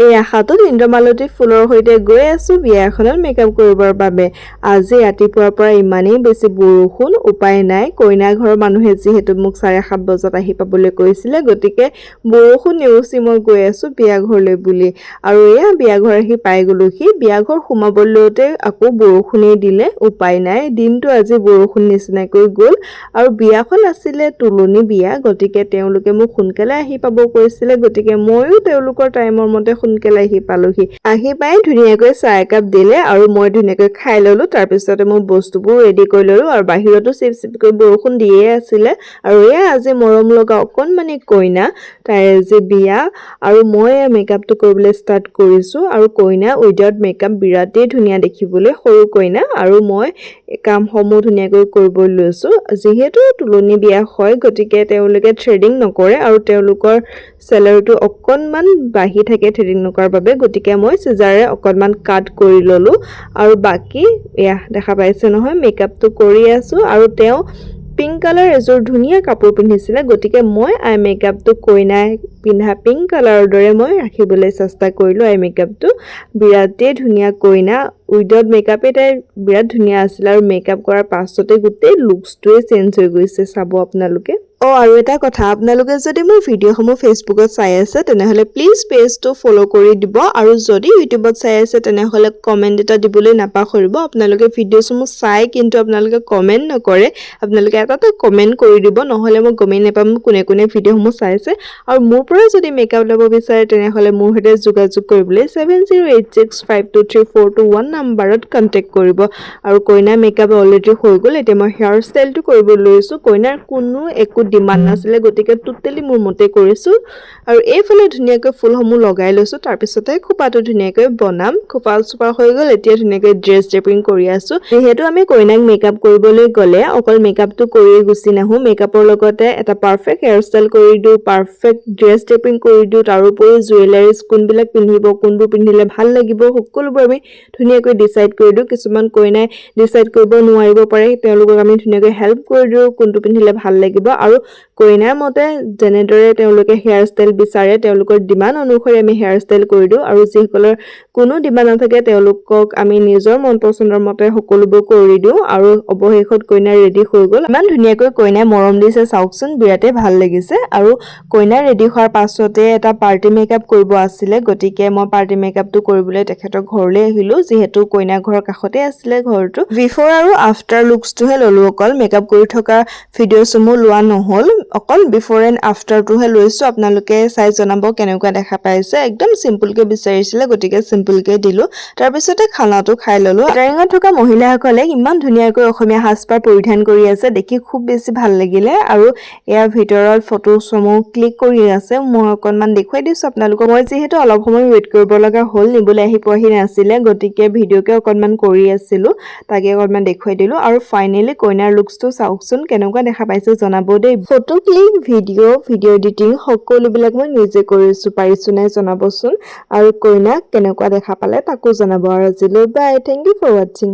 এই আশাটোত ইন্দ্ৰমালতী ফুলৰ সৈতে গৈ আছো বিয়াখনত মেকআপ কৰিবৰ বাবে। আজি ৰাতিপুৱাৰ পৰা ইমানেই বেছি বৰষুণ, উপায় নাই। কইনা ঘৰৰ মানুহে যিহেতু মোক 7:30 বজাত আহি পাবলৈ কৈছিলে, গতিকে বৰষুণ নেওচি মই গৈ আছো বিয়া ঘৰলৈ বুলি। আৰু এয়া বিয়া ঘৰ আহি পাই গলোহি। বিয়া ঘৰ সোমাবলৈতে আকৌ বৰষুণেই দিলে, উপায় নাই। দিনটো আজি বৰষুণ নিচিনাকৈ গ'ল। আৰু বিয়াখন আছিলে তুলনি বিয়া, গতিকে তেওঁলোকে মোক সোনকালে আহি পাব কৈছিলে, গতিকে ময়ো তেওঁলোকৰ টাইমৰ মতে সোনকালে আহি পালোহি। আহি পাই ধুনীয়াকৈ চাহ একাপ দিলে আৰু মই ধুনীয়াকৈ খাই ললো। তাৰপিছতে মই বস্তুবোৰ ৰেডি কৰি ললো আৰু বাহিৰতো চিপচিপকৈ বৰষুণ দিয়ে আছিলে। আৰু এয়া আজি মৰম লগা অকণমানি কইনা, তাইৰ যে বিয়া। আৰু মই মেকআপটো কৰিবলৈ ষ্টাৰ্ট কৰিছো। আৰু কইনা উইদাউট মেকআপ বিৰাটেই ধুনীয়া দেখিবলৈ, সৰু কইনা। আৰু মই কামসমূহ ধুনীয়াকৈ কৰিব লৈছো। যিহেতু তুলনি বিয়া হয়, গতিকে তেওঁলোকে থ্ৰেডিং নকৰে আৰু তেওঁলোকৰ চেলাৰীটো অকণমান বাঢ়ি থাকে থ্ৰেডিং নকৰাৰ বাবে, গতিকে মই চিজাৰে অকণমান কাট কৰি ললো। আৰু বাকী এয়া দেখা পাইছে নহয়, মেকআপটো কৰি আছো। আৰু তেওঁ পিংক কালাৰ এযোৰ ধুনীয়া কাপোৰ পিন্ধিছিলে, গতিকে মই আই মেকআপটো কইনাই পিন্ধা পিংক কালাৰৰ দৰে মই ৰাখিবলৈ চেষ্টা কৰিলো। আই মেকআপটো বিৰাটেই ধুনীয়া কইনা, উইদাউট মেকআপে তাই বিৰাট ধুনীয়া আছিল। আৰু মেকআপ কৰাৰ পাছতে গোটেই লুকছটোৱে চেঞ্জ হৈ গৈছে, চাব আপোনালোকে। আৰু এটা কথা, আপোনালোকে যদি মোৰ ভিডিঅ'সমূহ ফেচবুকত চাই আছে তেনেহ'লে প্লিজ পেজটো ফ'ল' কৰি দিব। আৰু যদি ইউটিউবত চাই আছে তেনেহ'লে কমেণ্ট এটা দিবলৈ নাপাহৰিব। আপোনালোকে ভিডিঅ'সমূহ চাই কিন্তু আপোনালোকে কমেণ্ট নকৰে। আপোনালোকে এটা কমেণ্ট কৰি দিব, নহ'লে মই গমেই নাপাম কোনে কোনে ভিডিঅ'সমূহ চাইছে। আৰু মোৰ পৰা যদি মেকআপ ল'ব বিচাৰে তেনেহ'লে মোৰ সৈতে যোগাযোগ কৰিবলৈ 7086523421 নাম্বাৰত কণ্টেক্ট কৰিব। আৰু কইনাৰ মেকআপ অলৰেডি হৈ গ'ল। এতিয়া মই হেয়াৰ ষ্টাইলটো কৰিব লৈছোঁ। কইনাৰ কোনো একো ডিমাণ্ড নাছিলে, গতিকে টোটেলি মোৰ মতে কৰিছোঁ। আৰু এইফালে ধুনীয়াকৈ ফুলসমূহ লগাই লৈছোঁ। তাৰপিছতে খোপাটো ধুনীয়াকৈ বনাম। খোপা চোপা হৈ গ'ল, এতিয়া ধুনীয়াকৈ ড্ৰেছ ড্ৰেপিং কৰি আছোঁ। যিহেতু আমি কইনাক মেকআপ কৰিবলৈ গ'লে অকল মেকআপটো কৰিয়ে গুচি নাহোঁ, মেকআপৰ লগতে এটা পাৰফেক্ট হেয়াৰ ষ্টাইল কৰি দিওঁ, পাৰফেক্ট ড্ৰেছ ড্ৰেপিং কৰি দিওঁ। তাৰোপৰি জুৱেলাৰিজ কোনবিলাক পিন্ধিব, কোনবোৰ পিন্ধিলে ভাল লাগিব, সকলোবোৰ আমি ধুনীয়াকৈ ডিচাইড কৰি দিওঁ। কিছুমান কইনাই ডিচাইড কৰিব নোৱাৰিব পাৰে, তেওঁলোকক আমি ধুনীয়াকৈ হেল্প কৰি দিওঁ কোনটো পিন্ধিলে ভাল লাগিব। আৰু কইনাৰ মতে যেনেদৰে তেওঁলোকে হেয়াৰ ষ্টাইল বিচাৰে, তেওঁলোকৰ ডিমাণ্ড অনুসৰি আমি হেয়াৰ ষ্টাইল কৰি দিওঁ। আৰু যিসকলৰ কোনো ডিমাণ্ড নাথাকে তেওঁলোকক আমি নিজৰ মন পচন্দৰ মতে সকলোবোৰ কৰি দিওঁ। আৰু অৱশেষত কইনা ৰেডি হৈ গ'ল। ইমান ধুনীয়াকৈ কইনাই মৰম দিছে চাওকচোন, বিৰাটেই ভাল লাগিছে। আৰু কইনা ৰেডি হোৱাৰ পাছতে এটা পাৰ্টি মেকআপ কৰিব আছিলে, গতিকে মই পাৰ্টি মেকআপটো কৰিবলৈ তেখেতৰ ঘৰলৈ আহিলোঁ। যিহেতু কইনা ঘৰৰ কাষতে আছিলে ঘৰটো। বিফৰ আৰু আফটাৰ লুকছটোহে ল'লোঁ, অকল মেকআপ কৰি থকা ভিডিঅ'সমূহ লোৱা নহ'ল। অকল বিফৰ এণ্ড আফটাৰটোহে লৈছোঁ। আপোনালোকে চাই জনাব কেনেকুৱা দেখা পাইছে। একদম চিম্পুলকৈ বিচাৰিছিলে, গতিকে চিম্পুলকৈ দিলোঁ। তাৰপিছতে খানাটো খাই ল'লোঁ। কেটাৰিঙত থকা মহিলাসকলে ইমান ধুনীয়াকৈ অসমীয়া সাজপাৰ পৰিধান কৰি আছে, দেখি খুব বেছি ভাল লাগিলে। আৰু ইয়াৰ ভিতৰত ফটোসমূহ ক্লিক কৰি আছে, মই অকণমান দেখুৱাই দিছোঁ আপোনালোকক। মই যিহেতু অলপ সময় ৱেইট কৰিব লগা হ'ল, নিবলৈ আহি পোৱাহি নাছিলে, গতিকে ভিডিঅ'কে অকণমান কৰি আছিলোঁ, তাকে অকণমান দেখুৱাই দিলোঁ। আৰু ফাইনেলি কইনাৰ লুকছটো চাওকচোন কেনেকুৱা দেখা পাইছে জনাব দেই। ফটো ক্লিক, ভিডিঅ' এডিটিং সকলোবিলাক মই নিজে কৰিছোঁ, পাৰিছোঁ নাই জনাবচোন। আৰু কইনাক কেনেকুৱা দেখা পালে তাকো জনাব। আৰু আজিলৈ বাই, থেংক ইউ ফৰ ৱাচিং।